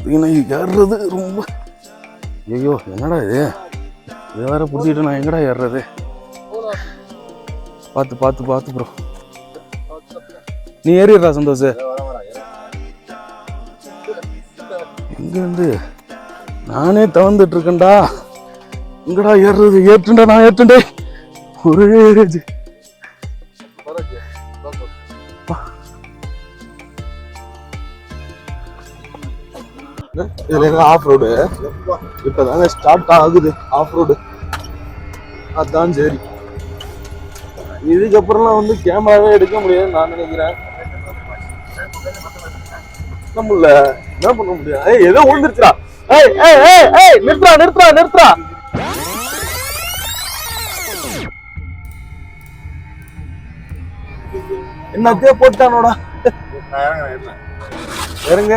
பார்த்தீங்கன்னா ஏறுறது ரொம்ப ஐயோ என்னடா இது இதை வேற பிடிச்சிட்டு நான் எங்கடா ஏறுறது? பார்த்து பார்த்து பார்த்து ப்ரோ, நீ ஏறிடுறா சந்தோஷ். எங்கேருந்து நானே தவந்துட்டு இருக்கேன்டா. எங்கடா ஏறுறது? ஏற்றுண்டா, நான் ஏற்றுண்டே ஒரே ஏறிச்சு. இதுல ஆஃப் ரோடு இப்பதாங்க ஸ்டார்ட் ஆகுது. ஆஃப் ரோடு அதான் சரி. இதுக்கப்புறம்லாம் வந்து கேமராவே எடுக்க முடியாது நான் நினைக்கிறேன். நம்மள என்ன பண்ண முடியாது. ஏதோ விழுந்துருச்சுடா. நிறுத்துறா நிறுத்துறா நிறுத்துறா. என்னத்தே போட்டானோடா. இறங்க.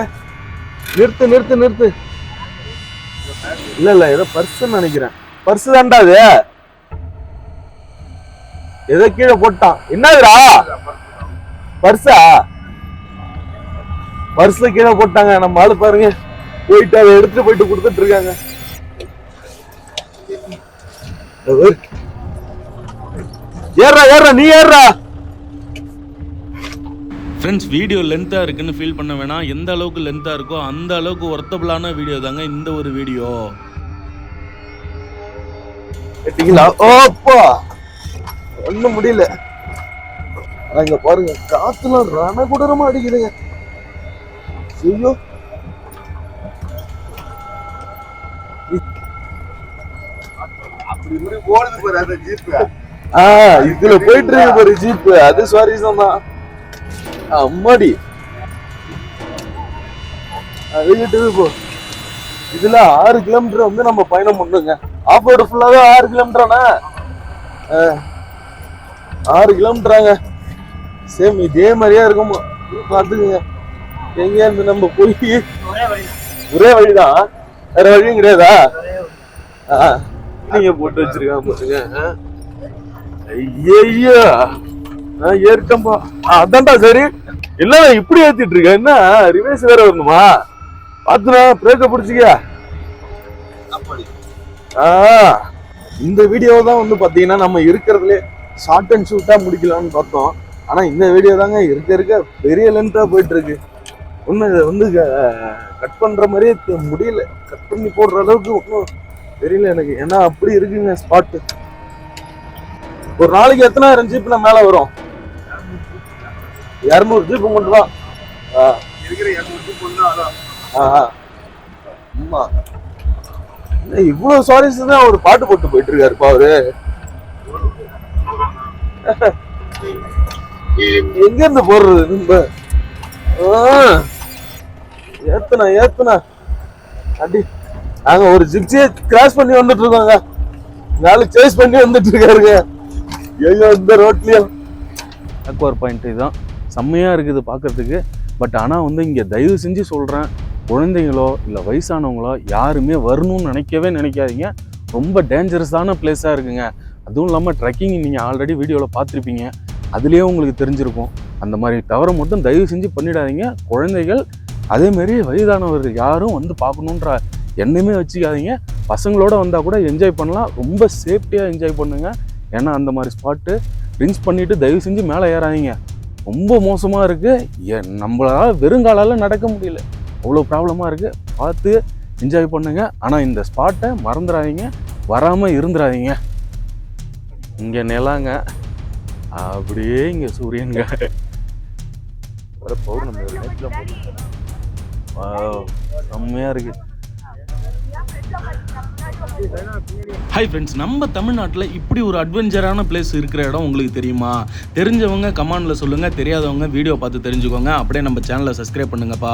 நிறுத்து நிறுத்து நிறுத்து. இல்ல இல்ல ஏதோ பர்ஸ் நினைக்கிறேன். பர்ஸ் தான்டா அது. ஏதோ கீழே போட்டான். என்னதுடா பர்ஸா? பர்ஸ கீழே போட்டாங்க. நம்ம ஆளு பாருங்க போயிட்டு அதை எடுத்துட்டு போயிட்டு கொடுத்துட்டு இருக்காங்க. ஏறா ஏறா நீ ஏறா. ஃப்ரெண்ட்ஸ், வீடியோ லென்த்தாக இருக்குன்னு ஃபீல் பண்ண வேணாம். எந்த அளவுக்கு லென்த்தாக இருக்கோ அந்த அளவுக்கு ஒர்த்தபிளான வீடியோ தாங்க இந்த ஒரு வீடியோ. ஓப்பா ஒண்ணும் முடியல. இங்க பாருங்க காத்துலாம் ரணகுடரமா அடிக்குதுங்க. ஐயோ இதுல போயிட்டு இருக்கு பாரு ஜீப். அது சுவாரஸ்யம் தான். அம்மாடி அதுகிட்டு போ. இதுல 6 கிலோமீட்டர் வந்து நம்ம பயணம் பண்ணுங்க. ஆஃப் ரோடு ஃபுல்லாவே 6 கிலோமீட்டரானா? 6 கிலோமீட்டராங்க. சேம் இதே மாதிரியா இருக்கும் பாத்துக்குங்க. எங்க இருந்து நம்ம போய் ஒரே வழிதான், வேற வழியும் கிடையாதா? நீங்க போட்டு வச்சிருக்காங்க பாருங்க. ஐயா ஏறிட்டம்பா. அதான்டா சரி. இல்ல இப்படி ஏத்திட்டு இருக்க. என்ன ரிவர்ஸ் வேற வரணுமா? பாத்துனா பிரேக்க பிடிச்சிக்க. இந்த வீடியோ தான் வந்து பாத்தீங்கன்னா நம்ம இருக்கிறதுலே ஷார்ட் அண்ட் ஷூட்டா முடிக்கலாம்னு பார்த்தோம். ஆனா இந்த வீடியோ தாங்க இருக்க பெரிய லென்த்தா போயிட்டு இருக்கு. ஒன்னும் இதை வந்து கட் பண்ற மாதிரியே முடியல. கட் பண்ணி போடுற அளவுக்கு ஒன்றும் தெரியல எனக்கு. ஏன்னா அப்படி இருக்குங்க ஸ்பாட்டு. ஒரு நாளைக்கு எத்தனாயிரம் ஜீப் நம்ம மேல வரும்? 200 ஜீப் மட்டும் தான். இவ்வளவு சாரிஸ் தான் ஒரு பாட்டு போட்டு போயிட்டு இருக்காருப்பா அவரு. எங்க இருந்து போடுறது நம்ம? ஏத்துனா ஏத்துனா அடி. நாங்க ஒரு ஜிப்சியை கிராஸ் பண்ணி வந்துட்டு இருக்கோங்க. நாலு சேஸ் பண்ணி வந்துட்டு இருக்காருங்க. ஐயோ இந்த ரோட்லயும் அக்வார் பாயிண்ட் இதுதான். செம்மையா இருக்குது பார்க்கறதுக்கு. பட் ஆனால் வந்து இங்கே தயவு செஞ்சு சொல்கிறேன், குழந்தைங்களோ இல்லை வயசானவங்களோ யாருமே வரணும்னு நினைக்காதீங்க. ரொம்ப டேஞ்சரஸான பிளேஸாக இருக்குங்க. அதுவும் இல்லாமல் ட்ரெக்கிங் நீங்கள் ஆல்ரெடி வீடியோவில் பார்த்துருப்பீங்க. அதுலேயே உங்களுக்கு தெரிஞ்சிருக்கும். அந்த மாதிரி தவறை மட்டும் தயவு செஞ்சு பண்ணிடாதீங்க. குழந்தைகள் அதேமாரி வயதானவர்கள் யாரும் வந்து பார்க்கணுன்ற எண்ணமே வச்சுக்காதீங்க. பசங்களோட வந்தால் கூட என்ஜாய் பண்ணலாம். ரொம்ப சேஃப்டியாக என்ஜாய் பண்ணுங்க. ஏன்னா அந்த மாதிரி ஸ்பாட்டு ட்ரிங்க்ஸ் பண்ணிவிட்டு தயவு செஞ்சு மேலே ஏறாதீங்க. ரொம்ப மோசமாக இருக்குது. நம்மளால் வெறுங்காலால் நடக்க முடியல, அவ்வளோ ப்ராப்ளமாக இருக்குது. பார்த்து என்ஜாய் பண்ணுங்க. ஆனால் இந்த ஸ்பாட்டை மறந்துடாதீங்க, வராமல் இருந்துடாதீங்க. இங்கே நிலாங்க, அப்படியே இங்கே சூரியனுங்க. பௌர்ணமி நைட்டில் செம்மையாக இருக்குது. ஹாய் ஃப்ரெண்ட்ஸ், நம்ம தமிழ்நாட்டில் இப்படி ஒரு அட்வென்ச்சரான பிளேஸ் இருக்கிற இடம் உங்களுக்கு தெரியுமா? தெரிஞ்சவங்க கமெண்டில் சொல்லுங்கள், தெரியாதவங்க வீடியோ பார்த்து தெரிஞ்சுக்கோங்க. அப்படியே நம்ம சேனலை சப்ஸ்கிரைப் பண்ணுங்கப்பா.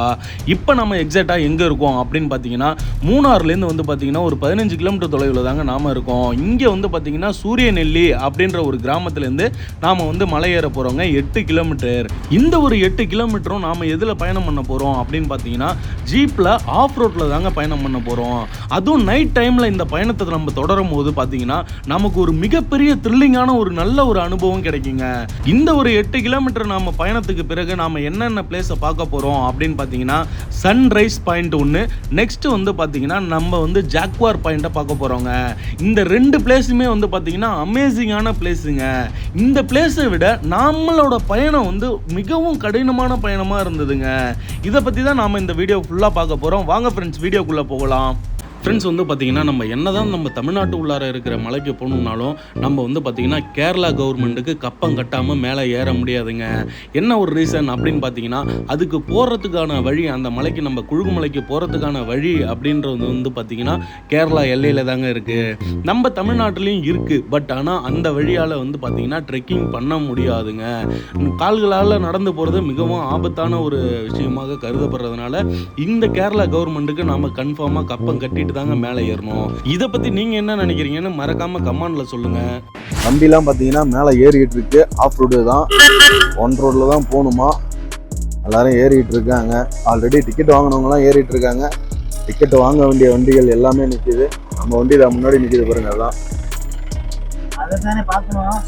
இப்போ நம்ம எக்ஸாக்டாக எங்கே இருக்கோம் அப்படின்னு பார்த்தீங்கன்னா, மூணாறுலேருந்து வந்து பார்த்தீங்கன்னா ஒரு 15 கிலோமீட்டர் தொலைவில் தாங்க நாம் இருக்கோம். இங்கே வந்து பார்த்தீங்கன்னா சூரியநெல்லி அப்படின்ற ஒரு கிராமத்துலேருந்து நாம் வந்து மலை ஏற போகிறோங்க 8 கிலோமீட்டர். இந்த ஒரு 8 கிலோமீட்டரும் நாம் எதில் பயணம் பண்ண போகிறோம் அப்படின்னு பார்த்தீங்கன்னா, ஜீப்பில் ஆஃப் ரோட்டில் தாங்க பயணம் பண்ண போகிறோம். அதுவும் நைட் டைமில் இந்த பயணத்தை நம்ம தொடரும் போது பார்த்தீங்கன்னா நமக்கு ஒரு மிகப்பெரிய த்ரில்லிங்கான ஒரு நல்ல ஒரு அனுபவம் கிடைக்குங்க. இந்த ஒரு 8 கிலோமீட்டர் நம்ம பயணத்துக்கு பிறகு நாம என்னென்ன பிளேஸை பார்க்க போறோம் அப்படின்னு பார்த்தீங்கன்னா சன்ரைஸ் பாயிண்ட் ஒன்று, நெக்ஸ்ட் வந்து பார்த்தீங்கன்னா நம்ம வந்து ஜாக்வார் பாயிண்ட்டை பார்க்க போறோங்க. இந்த 2 பிளேஸுமே வந்து பார்த்தீங்கன்னா அமேசிங்கான பிளேஸுங்க. இந்த பிளேஸை விட நம்மளோட பயணம் வந்து மிகவும் கடினமான பயணமாக இருந்ததுங்க. இதை பற்றி தான் நாம் இந்த வீடியோ ஃபுல்லாக பார்க்க போகிறோம். வாங்க ஃப்ரெண்ட்ஸ் வீடியோக்குள்ளே போகலாம். ஃப்ரெண்ட்ஸ் வந்து பார்த்திங்கன்னா நம்ம என்ன தான் நம்ம தமிழ்நாட்டு உள்ளார இருக்கிற மலைக்கு போகணுன்னாலும் நம்ம வந்து பார்த்திங்கன்னா கேரளா கவர்மெண்ட்டுக்கு கப்பம் கட்டாமல் மேலே ஏற முடியாதுங்க. என்ன ஒரு ரீசன் அப்படின்னு பார்த்தீங்கன்னா அதுக்கு போகிறதுக்கான வழி, அந்த மலைக்கு நம்ம குழுகுமலைக்கு போகிறதுக்கான வழி அப்படின்றது வந்து பார்த்திங்கன்னா கேரளா எல்லையில் தாங்க இருக்குது. நம்ம தமிழ்நாட்டிலையும் இருக்குது, பட் ஆனால் அந்த வழியால் வந்து பார்த்திங்கன்னா ட்ரெக்கிங் பண்ண முடியாதுங்க. கால்களால் நடந்து போகிறது மிகவும் ஆபத்தான ஒரு விஷயமாக கருதப்படுறதுனால இந்த கேரளா கவர்மெண்ட்டுக்கு நாம் கன்ஃபார்மாக கப்பம் கட்டிட்டு தாங்க மேலே ஏறணும். இதை பற்றி நீங்கள் என்ன நினைக்கிறீங்கன்னு மறக்காமல் கமெண்டில் சொல்லுங்கள். வண்டிலாம் பார்த்தீங்கன்னா மேலே ஏறிக்கிட்டு இருக்கு. ஆஃப் ரோடு தான், ஒன் ரோடில் தான் போகணுமா. எல்லாரும் ஏறிக்கிட்டு இருக்காங்க. ஆல்ரெடி டிக்கெட் வாங்கினவங்களாம் ஏறிட்டு இருக்காங்க. டிக்கெட் வாங்க வேண்டிய வண்டிகள் எல்லாமே நிற்கிது. நம்ம வண்டி தான் முன்னாடி நிற்கிது பாருங்க. எல்லாம்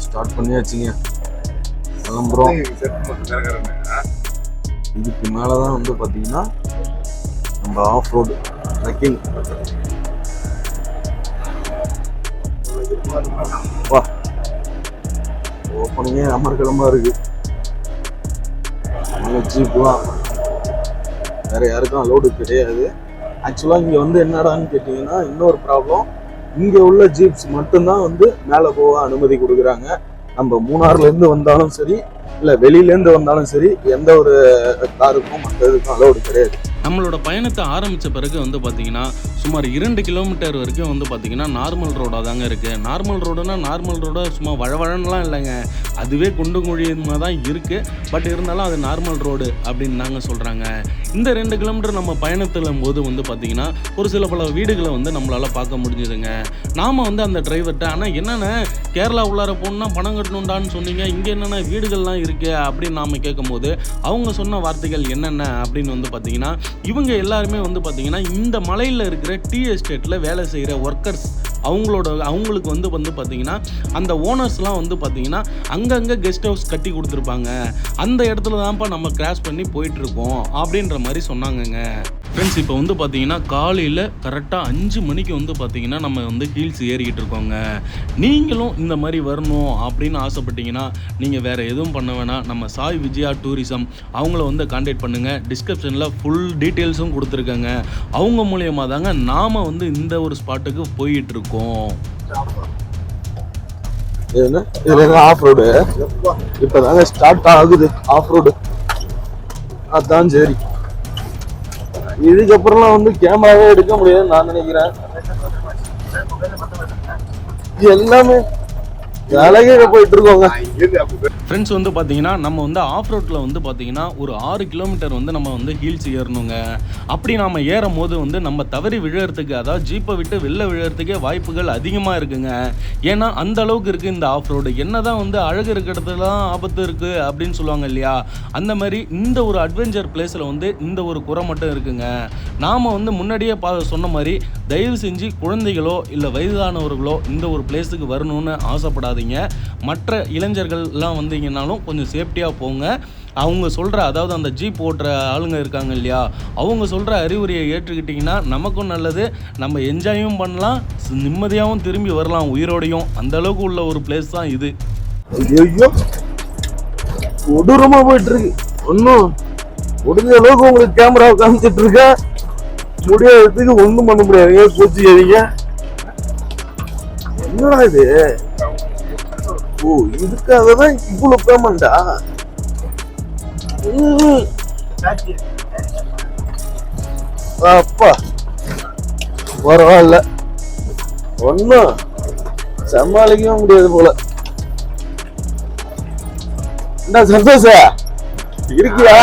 ஸ்டார்ட் பண்ணியாச்சுங்க, கிளம்புறோம். இதுக்கு மேலே தான் வந்து பார்த்தீங்கன்னா நம்ம ஆஃப் ரோடு ட்ரெக்கிங். வா, ஓப்பனிங்கே அமர்கலமா இருக்கு. ஜீப்லாம் வேற யாருக்கும் அலோடு கிடையாது. ஆக்சுவலாக இங்கே வந்து என்னடான்னு கேட்டிங்கன்னா இன்னொரு ப்ராப்ளம், இங்கே உள்ள ஜீப்ஸ் மட்டும்தான் வந்து மேலே போக அனுமதி கொடுக்குறாங்க. நம்ம மூணாறுலேருந்து வந்தாலும் சரி, இல்லை வெளியிலேருந்து வந்தாலும் சரி, எந்த ஒரு காருக்கும் மற்ற இதுக்கும் அலோடு கிடையாது. நம்மளோட பயணத்தை ஆரம்பித்த பிறகு வந்து பார்த்திங்கன்னா சுமார் 2 கிலோமீட்டர் வரைக்கும் வந்து பார்த்திங்கன்னா நார்மல் ரோடாக தாங்க இருக்குது. நார்மல் ரோடுனா நார்மல் ரோடாக சும்மா வழவழன்னுலாம் இல்லைங்க, அதுவே குண்டு குழியுமாக தான் இருக்குது. பட் இருந்தாலும் அது நார்மல் ரோடு அப்படின்னு தாங்க சொல்கிறாங்க. இந்த 2 கிலோமீட்டர் நம்ம பயணத்திலும் போது வந்து பார்த்திங்கன்னா ஒரு சில பல வீடுகளை வந்து நம்மளால் பார்க்க முடிஞ்சுதுங்க. நாம் வந்து அந்த டிரைவர்கிட்ட, ஆனால் என்னென்ன கேரளா உள்ளார போகணுன்னா பணம் கட்டணுண்டான்னு சொன்னீங்க, இங்கே என்னென்ன வீடுகள்லாம் இருக்குது அப்படின்னு நாம் கேட்கும்போது அவங்க சொன்ன வார்த்தைகள் என்னென்ன அப்படின்னு வந்து பார்த்திங்கன்னா இவங்க எல்லாருமே வந்து பார்த்திங்கன்னா இந்த மலையில் இருக்கிற டீ எஸ்டேட்டில் வேலை செய்கிற ஒர்க்கர்ஸ், அவங்களுக்கு வந்து பார்த்திங்கன்னா அந்த ஓனர்ஸ்லாம் வந்து பார்த்திங்கன்னா அங்கங்கே கெஸ்ட் ஹவுஸ் கட்டி கொடுத்துருப்பாங்க. அந்த இடத்துல தான்ப்பா நம்ம கிராஸ் பண்ணி போயிட்டுருக்கோம் அப்படின்ற மாதிரி சொன்னாங்கங்க. ஃப்ரெண்ட்ஸ் இப்போ வந்து பார்த்தீங்கன்னா காலையில் கரெக்டாக 5 மணிக்கு வந்து பார்த்தீங்கன்னா நம்ம வந்து ஹீல்ஸ் ஏறிக்கிட்டு இருக்கோங்க. நீங்களும் இந்த மாதிரி வரணும் அப்படின்னு ஆசைப்பட்டீங்கன்னா நீங்கள் வேறு எதுவும் பண்ண வேணாம், நம்ம சாய் விஜயா டூரிசம் அவங்கள வந்து கான்டாக்ட் பண்ணுங்கள். டிஸ்கிரிப்ஷனில் ஃபுல் டீட்டெயில்ஸும் கொடுத்துருக்காங்க. அவங்க மூலியமாக தாங்க நாம் வந்து இந்த ஒரு ஸ்பாட்டுக்கு போயிட்டுருக்கோம். ஆஃப் ரோடு இப்போ தாங்க ஸ்டார்ட் ஆகுது. ஆஃப் ரோடு அதான் சரி. இதுக்கப்புறம்லாம் வந்து கேமராவே எடுக்க முடியாதுன்னு நான் நினைக்கிறேன். எல்லாமே வேலையே போயிட்டு இருக்கோங்க. ஃப்ரெண்ட்ஸ் வந்து பார்த்தீங்கன்னா நம்ம வந்து ஆஃப் ரோட்டில் வந்து பார்த்தீங்கன்னா ஒரு 6 கிலோமீட்டர் வந்து நம்ம வந்து ஹீல்ஸ் ஏறணுங்க. அப்படி நாம் ஏறும் போது வந்து நம்ம தவறி விழுறதுக்கு, அதாவது ஜீப்பை விட்டு வெளில விழுறதுக்கே வாய்ப்புகள் அதிகமாக இருக்குங்க. ஏன்னா அந்த அளவுக்கு இருக்குது இந்த ஆஃப் ரோடு. என்ன தான் வந்து அழகு இருக்கிற இடத்துல தான் ஆபத்து இருக்குது அப்படின்னு சொல்லுவாங்க இல்லையா, அந்த மாதிரி இந்த ஒரு அட்வென்ச்சர் பிளேஸில் வந்து இந்த ஒரு குறை மட்டும் இருக்குங்க. நாம் வந்து முன்னாடியே சொன்ன மாதிரி தயவு செஞ்சு குழந்தைகளோ இல்லை வயதானவர்களோ இந்த ஒரு பிளேஸுக்கு வரணும்னு ஆசைப்படாதீங்க. மற்ற இளைஞர்கள்லாம் வந்தீங்கன்னாலும் கொஞ்சம் சேஃப்டியாக போங்க. அவங்க சொல்கிற, அதாவது அந்த ஜீப் ஓட்டுற ஆளுங்க இருக்காங்க இல்லையா, அவங்க சொல்கிற அறிவுரையை ஏற்றுக்கிட்டிங்கன்னா நமக்கும் நல்லது, நம்ம என்ஜாயும் பண்ணலாம், நிம்மதியாகவும் திரும்பி வரலாம் உயிரோடையும். அந்த அளவுக்கு உள்ள ஒரு பிளேஸ் தான் இது. ஐயோ கொடூரமாக போயிட்டு இருக்கு. ஒன்றும் முடிஞ்ச அளவுக்கு உங்களுக்கு கேமரா காமிச்சிட்டு இருக்க, முடியாததுக்கு ஒன்றும் பண்ண முடியாது. பூச்சி எறிங்க. என்னடா இது? ஓ, இதுக்காக தான் இவ்வளோ பேமெண்டா? அப்பா பரவாயில்ல, ஒன்றும் சமாளிக்கவே முடியாது போல. என்ன சந்தோஷ இருக்கியா?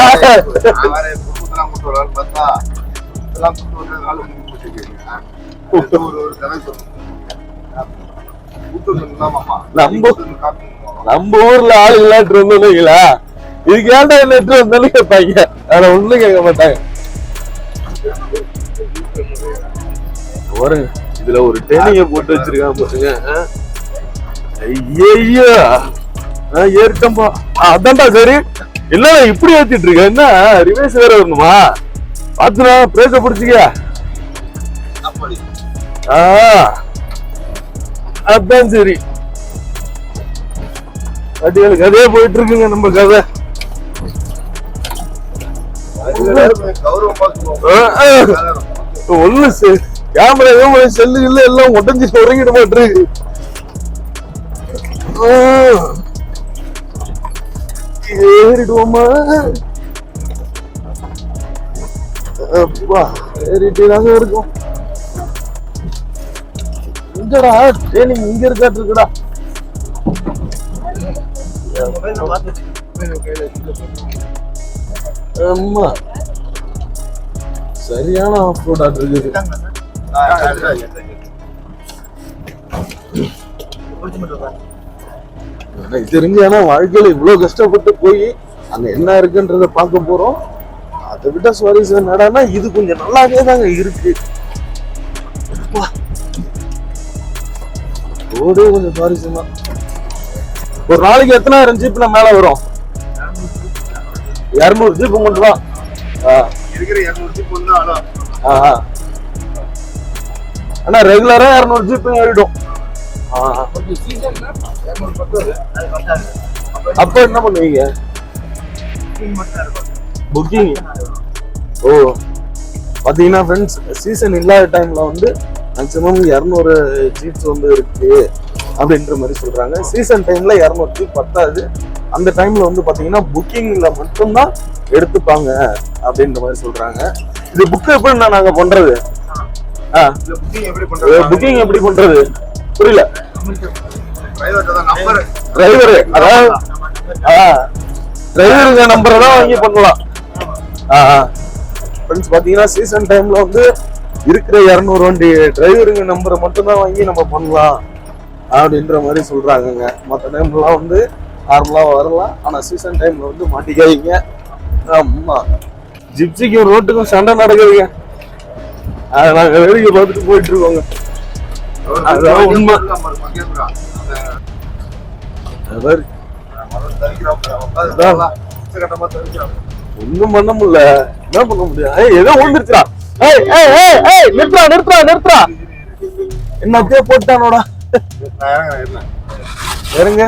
நம்ம ஊர்ல ஆளு இல்லாட்டு இருந்தீங்களா, இதுக்கு ஏன்டா என்ன வந்தாலும் கேட்பாங்க, ஆனா ஒண்ணும் கேட்க மாட்டாங்க. ஒரு இதுல ஒரு டேனிங்க போட்டு வச்சிருக்கான் பாருங்க. ஐயோ ஏற்கம்பா அதான்டா சரி. என்ன இப்படி ஏத்திட்டு இருக்க? என்ன ரிவேஸ் வேற வரணுமா? பாத்துனா பிரேக்க பிடிச்சிக்க. அதான் சரி. அடிகளுக்கு அதே போயிட்டு இருக்குங்க நம்ம கதை. ஒண்ணு கேமரா செல்லு இல்ல எல்லாம் உடஞ்சி உறங்கிட மாட்டிருக்கு. ஏறிடுவோமா? அப்பா ஏறிட்டேதாங்க இருக்கும். இங்கடா ட்ரெயினிங் இங்க இருக்காட்டு இருக்குடா. ஆமா சரியான ஆஃப் ரோட் ஆட்டு இருக்குது. எனக்கு தெரிஞ்சு ஆனா வாழ்க்கையில இவ்வளவு கஷ்டப்பட்டு போய் அங்க என்ன இருக்குன்றத பார்க்க போறோம். அதை விட சுவாரஸ்யம் என்னடான்னா இது கொஞ்சம் நல்லாவே தாங்க இருக்கு. ரோடே கொஞ்சம் சுவாரஸ்யம் தான். ஒரு நாளைக்கு எத்தனாயிரம் ஜீப்ல மேல வரும்? 200 ஜீப் மட்டும் தான் இருக்கிற. 200 ஜீப் ஆனா ரெகுலரா 200 ஜீப் ஏறிடும். அப்ப என்ன பண்ணுவீங்க? புக்கிங். ஓ பாத்தீங்கன்னா ஃப்ரெண்ட்ஸ், சீசன் இல்லாத டைம்ல வந்து மேக்சிமம் 200 ஜீப்ஸ் வந்து இருக்கு அப்படின்ற மாதிரி சொல்றாங்க. சீசன் டைம்ல 200 ஜீப் பத்தாது. அந்த டைம்ல வந்து பாத்தீங்கன்னா புக்கிங்ல மட்டும்தான் எடுத்துப்பாங்க அப்படின்ற மாதிரி சொல்றாங்க. இது புக் எப்படி நாங்க பண்றது? புக்கிங் எப்படி பண்றது புரியல. டிரைவர் அதாவது டிரைவருங்க நம்பரை தான் வாங்கி பண்ணலாம். ஃப்ரெண்ட்ஸ் பாத்தீங்கன்னா சீசன் டைம்ல வந்து இருக்கிற 200 வண்டி டிரைவருங்க நம்பரை மட்டும் தான் வாங்கி நம்ம பண்ணலாம் அப்படின்ற மாதிரி சொல்றாங்க. மற்ற டைம்லாம் வந்து நார்மலா வரலாம். ஆனா சீசன் டைம்ல வந்து மாட்டிக்காதீங்க. ஆமா ஜிப்சிக்கும் ரோட்டுக்கும் சண்டை நடக்குதுங்க. அதை நாங்க வேடிக்கை பார்த்துட்டு போயிட்டு இருக்கோங்க. அதுதான் உண்மை. ஒண்ணும் பண்ண முடியல. என்ன பண்ண முடியும்? ஏதோ விழுந்துருச்சா? நிறுத்துறா. என்னத்தே போட்டானோடா. இறங்க.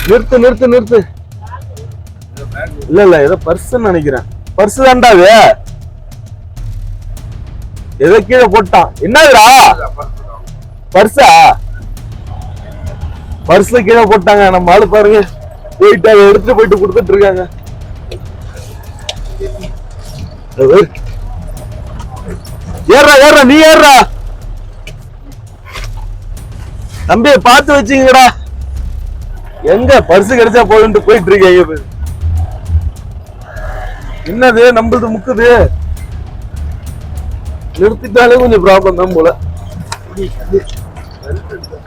நிறுத்து. இல்ல ஏதோ பர்ஸ் நினைக்கிறேன். பர்ஸ் தான்டா அது. ஏதோ கீழே போட்டான். என்னதுடா பர்ஸா? பர்ஸ்ல கீழே போட்டாங்க. நம்ம ஆளு பாருங்க போயிட்டு அதை எடுத்துட்டு போயிட்டு கொடுத்துட்டு இருக்காங்க. ஏறா நீ ஏறா தம்பி, பார்த்து வச்சுங்கடா. எங்க பர்ஸ் கிடைச்சா போயிட்டு போயிட்டு இருக்கீங்க. என்னது நம்மளது முக்குது. நிறுத்திட்டாலே கொஞ்சம் ப்ராப்ளம் தான் போல.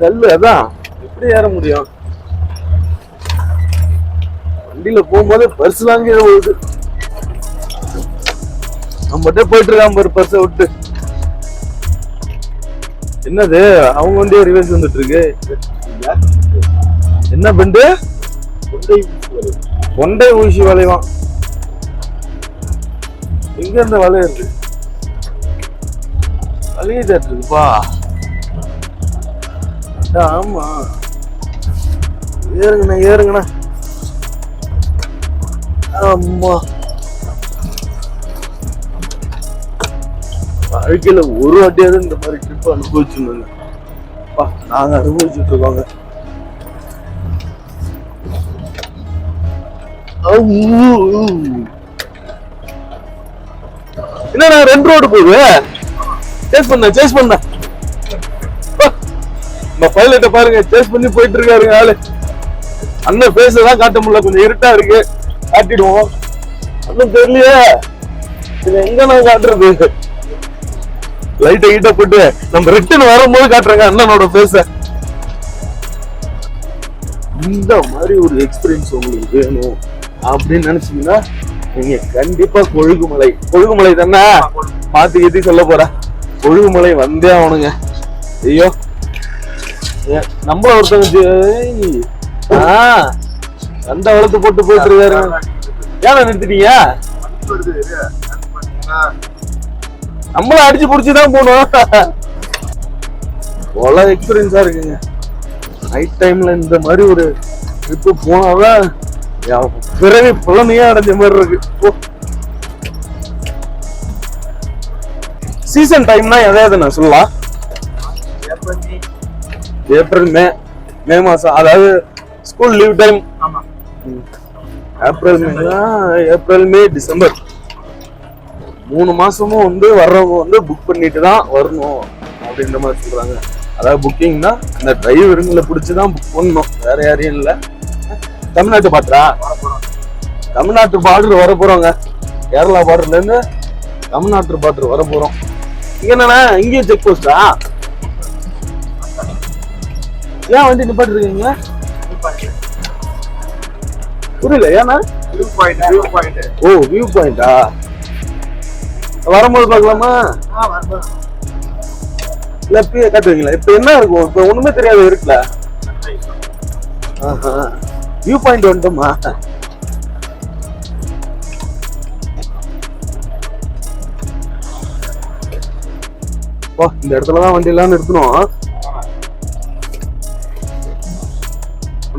கல்லு அதான் எப்படி ஏற முடியும்? வண்டியில போகும்போது பர்ஸ் வாங்கி போகுது. நம்மகிட்ட போயிட்டு இருக்கான் பாரு பர்ஸை விட்டு. என்னது அவங்க வண்டியே ரிவர்ஸ் வந்துட்டு இருக்கு. என்ன பெண்டு? கொண்டை ஊசி வளைவான். எங்க இருந்த வளையுது? வளையதாட்டு இருக்குப்பா. ஆமா ஏறுங்கண்ணா. ஆமா வாழ்க்கையில ஒரு வாட்டியாவது இந்த மாதிரி ட்ரிப் அனுபவிச்சுருந்தாங்க. நாங்க அனுபவிச்சுட்டு இருக்கோங்க. என்ன 2 ரோடு போகுது. சேஸ் பண்ண நம்ம பைலட்ட பாருங்க. சேஸ் பண்ணி போயிட்டு இருக்காருங்க ஆளு. அண்ணன் பேசதான் காட்ட முடியல. கொஞ்சம் இருட்டா இருக்கு. காட்டிடுவோம். ஒன்னும் தெரியலையே இது எங்க நான் காட்டுறது. லைட்டை கிட்ட போட்டு நம்ம ரிட்டர்ன் வரும்போது காட்டுறாங்க அண்ணனோட பேச. இந்த மாதிரி ஒரு எக்ஸ்பீரியன்ஸ் உங்களுக்கு வேணும் அப்படின்னு நினைச்சீங்கன்னா நீங்க கண்டிப்பா கொழுகுமலை தானே பார்த்து சொல்ல போற. கொழுகுமலை வந்தே ஆகணுங்க. ஐயோ நம்மள ஒருத்தவங்க அந்த வளர்த்து போட்டு போயிட்டு இருக்காரு. ஏன் நிறுத்திட்டீங்க? நம்மள அடிச்சு புடிச்சுதான் போனோம். அவ்வளவு எக்ஸ்பீரியன்ஸா இருக்குங்க. நைட் டைம்ல இந்த மாதிரி ஒரு ட்ரிப்பு போனாதான் பிறகு புலமையா அடைஞ்ச மாதிரி இருக்கு. சீசன் டைம்னா எதாவது நான் சொல்லலாம். ஏப்ரல் மே மாசம், அதாவது school leave time. April May December 3 மாசமும் வந்து வர்றவங்க வந்து புக் பண்ணிட்டு தான் வரணும் அப்படின்ற மாதிரி சொல்றாங்க. அதாவது புக்கிங்னா இந்த டிரைவருங்களை பிடிச்சுதான் புக் பண்ணணும், வேற யாரையும் இல்லை. தமிழ்நாட்டு பார்டர் வர போறோங்க. கேரளா பார்டர்ல இருந்து தமிழ்நாட்டு பார்டர் வர போறோம். இங்க என்னன்னா இங்கேயும் செக் போஸ்டா? ஏன் வண்டி நிப்பாட்டு இருக்கீங்க? புரியல. ஏன்னா ஓ வியூ பாயிண்டா? வரும்போது பார்க்கலாமா? இல்ல இப்பயே காட்டுவீங்களா? இப்ப என்ன இருக்கும்? இப்ப ஒண்ணுமே தெரியாது இருக்குல்ல. வியூ பாயிண்ட் வந்துட்டோமா? இந்த இடத்துலதான் வண்டி எல்லாம் நிறுத்தணும்.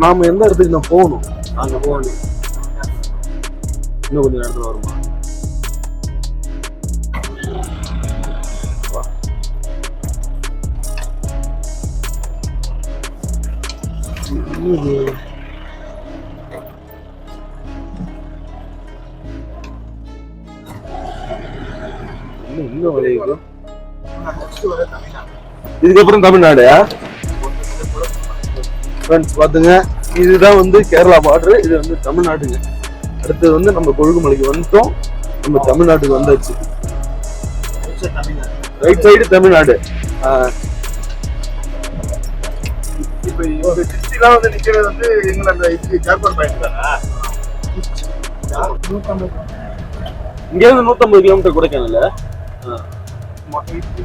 நாம எந்த இடத்துக்கு நான் போகணும்? அங்க போக வேண்டியது இன்னும் கொஞ்சம் நேரத்துல வருமா? இதுக்கப்புறம் தமிழ்நாடு பாத்துங்க. இதுதான் வந்து கேரளா பார்டர், இது வந்து தமிழ்நாடுங்க. அடுத்தது வந்து நம்ம கொழுகுமலைக்கு வந்துட்டோம். நம்ம தமிழ்நாட்டுக்கு வந்தாச்சு. Right side Tamil Nadu. இப்ப இந்த சிட்டிலாம் வந்து நிக்கிறது வந்து எங்க அந்த இது ஜாக்பார் பாயிண்ட் தானா? இங்க இருந்து 150 கிலோமீட்டர் கொடைக்கானல்.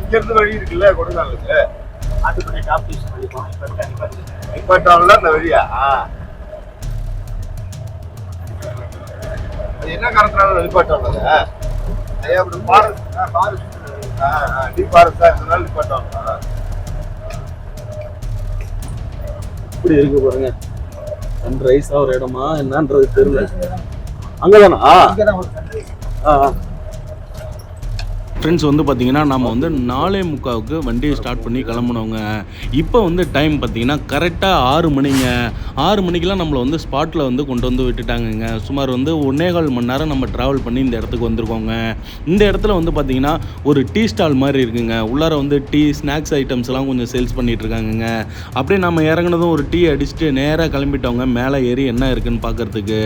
இங்க இருந்து வழி இருக்குல்ல கொடைக்கானலுக்கு. ஆட்டுப்பட்டி டாப் ஸ்டேஷன் வழிமா நிப்பாட்டான்ல அந்த வழியா? அது என்ன காரணத்தினால நிப்பாட்டான்ல? ஐயா அப்படி ஃபாரஸ்ட் டீப் ஃபாரஸ்டா இதனால நிப்பாட்டான்ல. இப்படி இருக்கு பாருங்க. சன்ரைஸ் ஆகிற இடமா என்னன்றது தெரியல. அங்கதானா? ஃப்ரெண்ட்ஸ் வந்து பார்த்திங்கன்னா நம்ம வந்து 4:45 வண்டியை ஸ்டார்ட் பண்ணி கிளம்புனவங்க. இப்போ வந்து டைம் பார்த்திங்கன்னா கரெக்டாக 6 மணிங்க. 6 மணிக்கெலாம் நம்மளை வந்து ஸ்பாட்டில் வந்து கொண்டு வந்து விட்டுட்டாங்கங்க. சுமார் வந்து 1.25 மணி நேரம் நம்ம ட்ராவல் பண்ணி இந்த இடத்துக்கு வந்திருக்கோங்க. இந்த இடத்துல வந்து பார்த்திங்கன்னா ஒரு டீ ஸ்டால் மாதிரி இருக்குங்க. உள்ளார வந்து டீ ஸ்நாக்ஸ் ஐட்டம்ஸ்லாம் கொஞ்சம் சேல்ஸ் பண்ணிகிட்டு இருக்காங்கங்க. அப்படியே நம்ம இறங்கினதும் ஒரு டீ அடிச்சுட்டு நேராக கிளம்பிட்டவங்க மேலே ஏறி என்ன இருக்குதுன்னு பார்க்குறதுக்கு.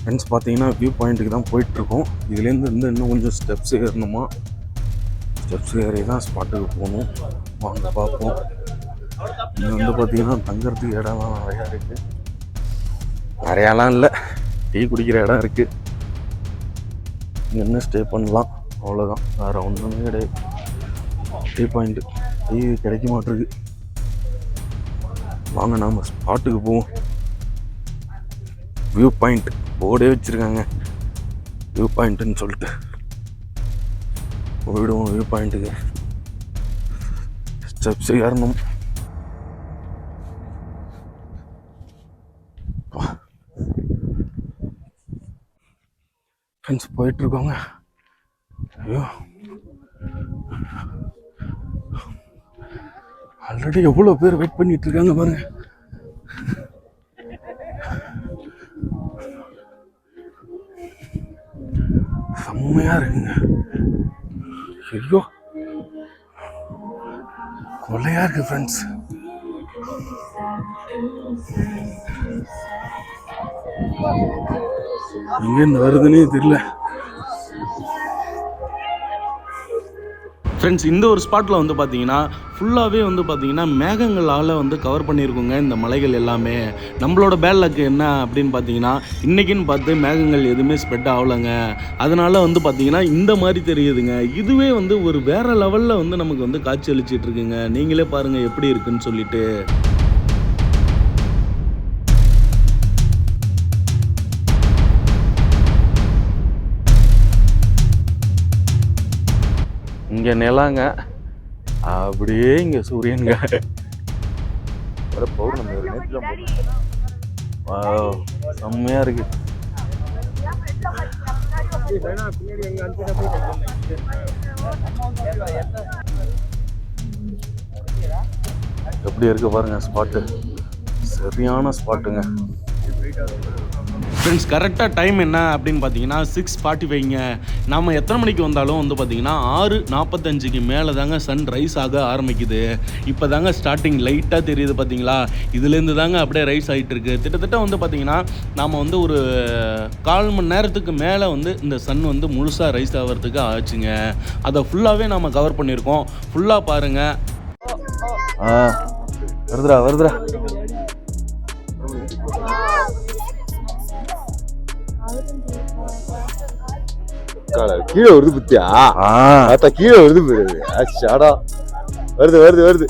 ஃப்ரெண்ட்ஸ் பார்த்தீங்கன்னா வியூ பாயிண்ட்டுக்கு தான் போயிட்டுருக்கோம். இதுலேருந்து இன்னும் கொஞ்சம் ஸ்டெப்ஸ் ஏறணுமா? ஸ்டெப்ஸ் ஏறி தான் ஸ்பாட்டுக்கு போகணும். வாங்க பார்ப்போம். இங்கே வந்து பார்த்தீங்கன்னா தங்குறதுக்கு இடம்லாம் நிறையா இருக்குது. நிறையாலாம் இல்லை, டீ குடிக்கிற இடம் இருக்குது. இங்கே என்ன ஸ்டே பண்ணலாம், அவ்வளோதான், வேறு ஒன்றுமே கிடையாது. டீ பாயிண்ட்டு டீ கிடைக்க மாட்டிருக்கு. வாங்க நாம் ஸ்பாட்டுக்கு போவோம். வியூ பாயிண்ட் போர்டே வச்சுருக்காங்க, வியூ பாயிண்ட்டுன்னு சொல்லிட்டு. போயிடுவோம் வியூ பாயிண்ட்டுக்கு. ஸ்டெப்ஸ் ஏறணும். ஃப்ரெண்ட்ஸ் போயிட்டுருக்கோங்க. ஐயோ ஆல்ரெடி எவ்வளோ பேர் வெயிட் பண்ணிட்டு இருக்காங்க பாருங்க. செம்மையா இருக்குங்க. ஐயோ கொள்ளையா இருக்கு ஃப்ரெண்ட்ஸ். எங்கேருந்து வருதுன்னே தெரியல. ஃப்ரெண்ட்ஸ், இந்த ஒரு ஸ்பாட்டில் வந்து பார்த்தீங்கன்னா ஃபுல்லாகவே வந்து பார்த்தீங்கன்னா மேகங்களால் வந்து கவர் பண்ணியிருக்குங்க இந்த மலைகள் எல்லாமே. நம்மளோட பேட் லக் என்ன அப்படின்னு பார்த்தீங்கன்னா, இன்றைக்கின்னு பார்த்து மேகங்கள் எதுவுமே ஸ்ப்ரெட் ஆகலைங்க. அதனால் வந்து பார்த்தீங்கன்னா இந்த மாதிரி தெரியுதுங்க. இதுவே வந்து ஒரு வேறு லெவலில் வந்து நமக்கு வந்து காட்சி அளிச்சிட்டு இருக்குங்க. நீங்களே பாருங்கள் எப்படி இருக்குன்னு சொல்லிட்டு. இங்கே நிலாங்க, அப்படியே இங்கே சூரியனுங்க. பௌர்ணமி ஒரு நேற்று செம்மையாக இருக்கு. எப்படி இருக்கு பாருங்க ஸ்பாட்டு, சரியான ஸ்பாட்டுங்க. ஃப்ரெண்ட்ஸ், கரெக்டாக டைம் என்ன அப்படின்னு பார்த்தீங்கன்னா 6:45ங்க. நாம் எத்தனை மணிக்கு வந்தாலும் வந்து பார்த்தீங்கன்னா 6:45க்கு மேலே தாங்க சன் ரைஸ் ஆக ஆரம்பிக்குது. இப்போ தாங்க ஸ்டார்டிங் லைட்டாக தெரியுது பார்த்தீங்களா, இதுலேருந்து தாங்க அப்படியே ரைஸ் ஆகிட்டு இருக்கு. கிட்டத்தட்ட வந்து பார்த்தீங்கன்னா நாம் வந்து ஒரு 1/4 மணி நேரத்துக்கு மேலே வந்து இந்த சன் வந்து முழுசாக ரைஸ் ஆகிறதுக்கு ஆச்சுங்க. அதை ஃபுல்லாகவே நாம் கவர் பண்ணியிருக்கோம். ஃபுல்லாக பாருங்கள். வருதுடா வருதுடா. கீழே வருது பத்தியா? கீழே வருது வருது வருது வருது.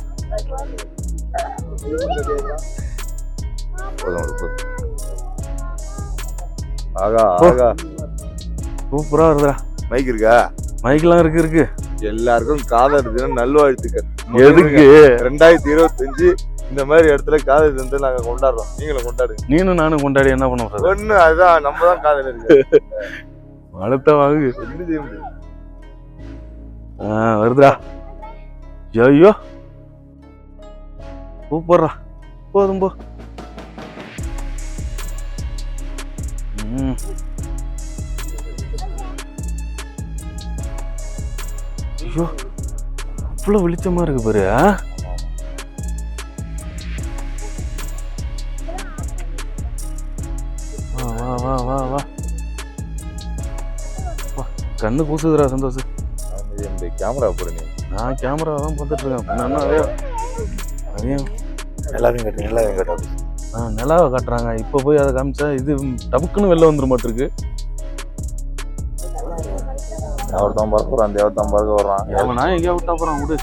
ஆகா ஆகா, சூப்பரா வருதுடா. மைக் இருக்கா? மைக்லாம் இருக்கு. எல்லாருக்கும் காதல் தினம் நல்வாழ்த்துக்கள். எதுக்கு? 2025 இந்த மாதிரி இடத்துல காதல் தினத்தை நாங்க கொண்டாடுறோம். நீங்களும் கொண்டாடுங்க. நீனும் நானும் கொண்டாடி என்ன பண்ண போறது? ஒண்ணு அதுதான், நம்ம தான் காதல் இருக்கு. அடுத்த வாங்கு என்ன செய்ய முடியும்? வருதுடா. ஐயோ சூப்பர்ரா, போதும் போ. ஐயோ அவ்வளோ வெளிச்சமா இருக்கு பாரு. வா வா வா வா, கண்ணு கூசுதுரா சந்தோஷ். கேமரா போடு. நான் கேமரா தான் பார்த்துட்டு இருக்கேன். அதையும் எல்லாத்தையும் கட்டு, எல்லாத்தையும் கட்டாது. நிலாவை காட்டுறாங்க. இப்போ போய் அதை காமிச்சா இது டபுக்குன்னு வெளில வந்துட மாட்டிருக்கு. ஒருத்தன் பார்க்க வரான், தேவத்தான் பார்க்க வர்றான். நான் எங்கேயா விட்டா போறான் விடு.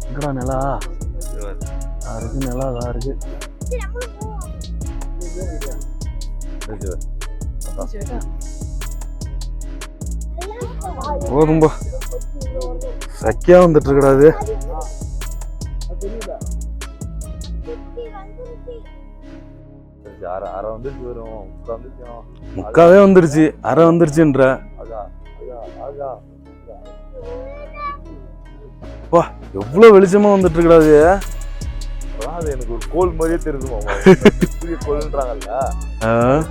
எங்கடா நிலா? இருக்கு நிலா, தான் இருக்கு. போதும்பா, சக்கியா வந்துட்டு இருக்கடாது. முக்காவே வந்துருச்சு, அரை வந்துருச்சுன்ற. எவ்வளவு வெளிச்சமா வந்துட்டு இருக்கடாது. எனக்கு ஒரு கோல் மாதிரியே தெரியுதுமா. கோல்ன்றாங்கல்ல,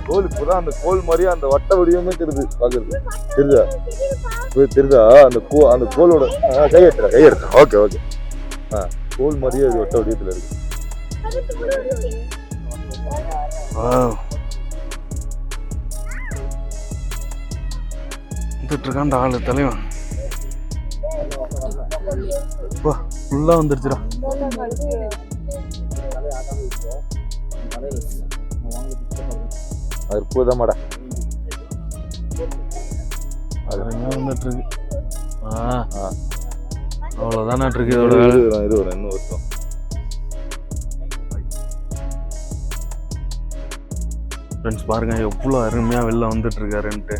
கோல் இப்பதான் அந்த கோல் மாதிரியே அந்த வட்ட வடிவமே தெரியுது. பாக்குறது தெரியுதா? தெரியுதா? அந்த கோலோட கையெடுத்த ஓகே ஓகே. கோல் மாதிரியே அது வட்ட வடிவத்துல இருக்கு. வந்துட்டு இருக்கான் அந்த ஆளு தலைவன். ஃபுல்லா வந்துருச்சுடா. அற்புதமாடா, வந்துட்டு இருக்கு. அவ்வளவுதானா இருக்கு இதோட வேலை. இது ஒரு இன்னும் வருஷம். ஃப்ரெண்ட்ஸ் பாருங்க எவ்வளோ அருமையா வெளில வந்துட்டு இருக்காருன்ட்டு.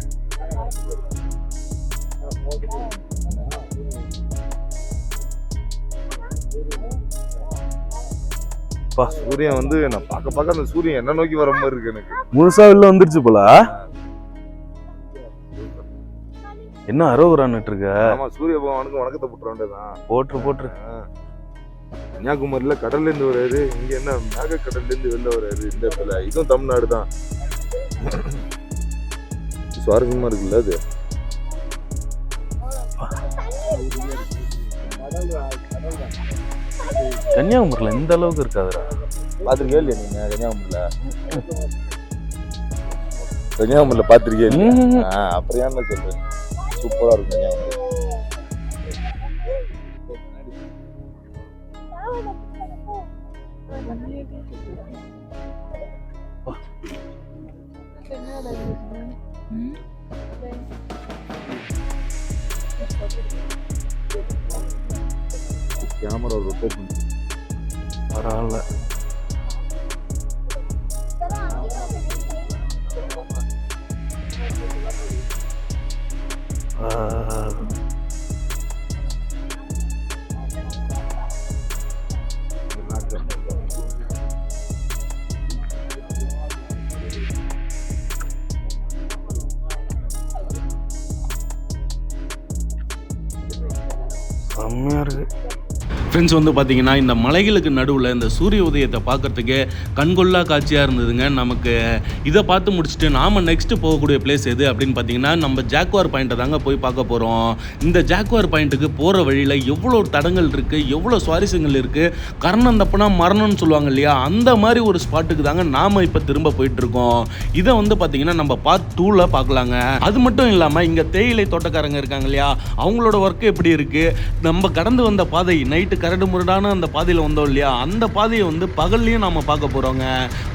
சூரியன் வந்து நான் பார்க்க அந்த சூரியன் என்ன நோக்கி வர மாதிரி இருக்கு. எனக்கு முழுசா வெளில வந்துருச்சு போல. என்ன அரோகரான்ட்டு இருக்க? ஆமா, சூரிய பகவானுக்கு வணக்கத்தை போட்டுற வேண்டியதான். போட்டு கன்னியாகுமரியில கடல்ல இருந்து வராரு, இங்க என்ன மேக கடல்ல இருந்து வெளில வராரு. இந்த இடத்துல இதுவும் தமிழ்நாடு தான். சுவாரஸ்யமா இருக்குல்ல அது. கன்னியாகுமரியில இந்த அளவுக்கு இருக்காதுடா. பாத்துருக்கே இல்லையா நீங்க? கன்னியாகுமரியில கன்னியாகுமரியில பாத்திருக்கேன். அப்புறம் ஏன் சொல்றேன், சூப்பரா இருக்கும் கன்னியாகுமரி. கேமரா ரொட்டேட் பண்ணி பரவாயில்ல. செம்மையா இருக்கு. ஃப்ரெண்ட்ஸ் வந்து பார்த்தீங்கன்னா இந்த மலைகளுக்கு நடுவில் இந்த சூரிய உதயத்தை பார்க்குறதுக்கு கண்கொள்ளா காட்சியாக இருந்ததுங்க. நமக்கு இதை பார்த்து முடிச்சுட்டு நாம் நெக்ஸ்ட்டு போகக்கூடிய பிளேஸ் எது அப்படின்னு பார்த்தீங்கன்னா நம்ம ஜாக்வார் பாயிண்ட்டை தாங்க போய் பார்க்க போகிறோம். இந்த ஜாக்வார் பாயிண்ட்டுக்கு போகிற வழியில் எவ்வளோ தடங்கள் இருக்குது, எவ்வளோ சுவாரஸ்யங்கள் இருக்குது. கர்ணம் தப்புனா மரணம்னு சொல்லுவாங்க இல்லையா, அந்த மாதிரி ஒரு ஸ்பாட்டுக்கு தாங்க நாம் இப்போ திரும்ப போயிட்டுருக்கோம். இதை வந்து பார்த்தீங்கன்னா நம்ம பார்ட் 2ல் பார்க்கலாங்க. அது மட்டும் இல்லாமல் இங்கே தேயிலை தோட்டக்காரங்க இருக்காங்க இல்லையா, அவங்களோட ஒர்க்கு எப்படி இருக்குது, நம்ம கடந்து வந்த பாதை நைட்டு கரடு முரடான அந்த பாதையில் வந்தோம் இல்லையா, அந்த பாதையை வந்து பகல்லையும் நாம் பார்க்க போகிறோங்க.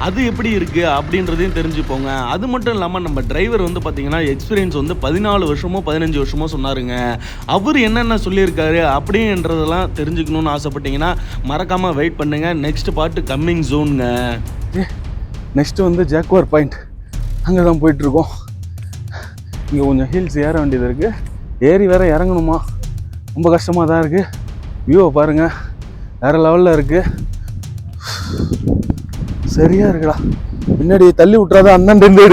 அது எப்படி இருக்குது அப்படின்றதையும் தெரிஞ்சுப்போங்க. அது மட்டும் இல்லாமல் நம்ம டிரைவர் வந்து பார்த்திங்கன்னா எக்ஸ்பீரியன்ஸ் வந்து 14 வருஷமோ 15 வருஷமோ சொன்னாருங்க. அவர் என்னென்ன சொல்லியிருக்காரு அப்படின்றதெல்லாம் தெரிஞ்சுக்கணும்னு ஆசைப்பட்டீங்கன்னா மறக்காமல் வெயிட் பண்ணுங்கள். நெக்ஸ்ட் பார்ட்டு கம்மிங் ஜோனுங்க. நெக்ஸ்ட்டு வந்து ஜாக்வார் பாயிண்ட், அங்கே தான் போயிட்டுருக்கோம். இங்கே கொஞ்சம் ஹில்ஸ் ஏற வேண்டியது இருக்குது, ஏறி வேற இறங்கணுமா, ரொம்ப கஷ்டமாக தான் இருக்குது. வியூவை பாருங்கள், வேறு லெவலில் இருக்குது. சரியாக இருக்குடா. பின்னாடி தள்ளி விட்றாத அண்ணன் 2